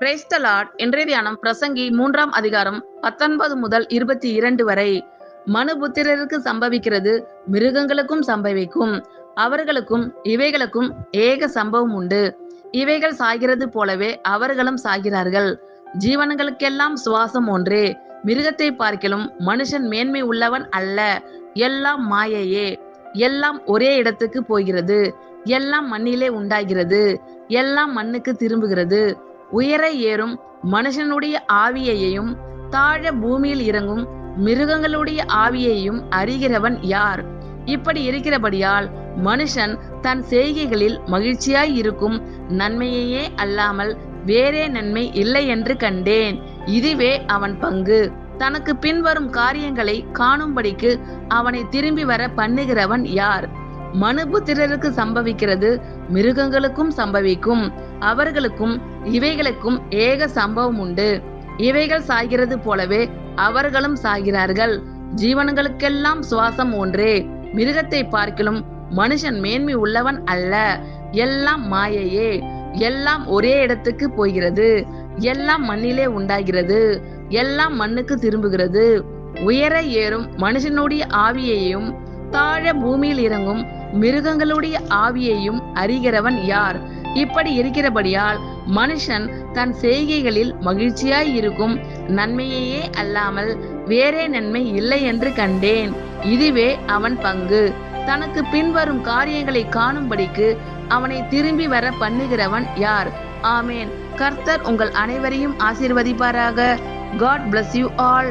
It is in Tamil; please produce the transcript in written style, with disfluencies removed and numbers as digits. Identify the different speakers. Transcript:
Speaker 1: Praise the Lord. இன்றைய தியானம் பிரசங்கி 3ஆம் அதிகாரம் 19 முதல் 22 வரை. மனுபுத்திரருக்கு சம்பவிக்கிறது மிருகங்களுக்கும் சம்பவிக்கும், அவர்களுக்கும் இவைகளுக்கும் ஏக சம்பவம் உண்டு. இவைகள் சாகிறது போலவே அவர்களும் சாகிறார்கள். ஜீவன்களுக்கெல்லாம் சுவாசம் ஒன்றே, மிருகத்தை பார்க்கிலும் மனுஷன் மேன்மை உள்ளவன் அல்ல. எல்லாம் மாயையே, எல்லாம் ஒரே இடத்துக்கு போகிறது, எல்லாம் மண்ணிலே உண்டாகிறது, எல்லாம் மண்ணுக்கு திரும்புகிறது. உயர ஏறும் மனுஷனுடைய ஆவியையும் தாழ பூமியில் இறங்கும் மிருகங்களுடைய ஆவியையும் அறிகிறவன் யார்? இப்படி இருக்கிறபடியால் மனுஷன் தன் செய்கைகளில் மகிழ்ச்சியாய் இருக்கும் நன்மையையே அல்லாமல் வேறே நன்மை இல்லை என்று கண்டேன். இதுவே அவன் பங்கு. தனக்கு பின்வரும் காரியங்களை காணும்படிக்கு அவனை திரும்பி வர பண்ணுகிறவன் யார்? மனுபுத்திரருக்கு சம்பவிக்கிறது மிருகங்களுக்கும் சம்பவிக்கும், அவர்களுக்கும் இவைகளுக்கும் ஏக சம்பவம் உண்டு. இவைகள் சாகிறது போலவே அவர்களும் சாகிறார்கள். ஜீவன்களுக்கெல்லாம் சுவாசம் ஒன்றே, மிருகத்தை பார்க்கிலும் மனுஷன் மேன்மை உள்ளவன் அல்ல. எல்லாம் மாயையே, எல்லாம் ஒரே இடத்துக்கு போகிறது, எல்லாம் மண்ணிலே உண்டாகிறது, எல்லாம் மண்ணுக்கு திரும்புகிறது. உயர ஏறும் மனுஷனுடைய ஆவியையும் தாழ பூமியில் இறங்கும் மிருகங்களுடைய ஆவியையும் அறிகிறவன் யார்? இப்படி இருக்கிறபடியால் மனுஷன் தன் செய்கைகளில் மகிழ்ச்சியாய் இருக்கும் நன்மையையே அல்லாமல் வேறே நன்மை இல்லை என்று கண்டேன். இதுவே அவன் பங்கு. தனக்கு பின்வரும் காரியங்களை காணும்படிக்கு அவனை திரும்பி வர பண்ணுகிறவன் யார்? ஆமேன். கர்த்தர் உங்கள் அனைவரையும் ஆசீர்வதிப்பாராக. God bless you all.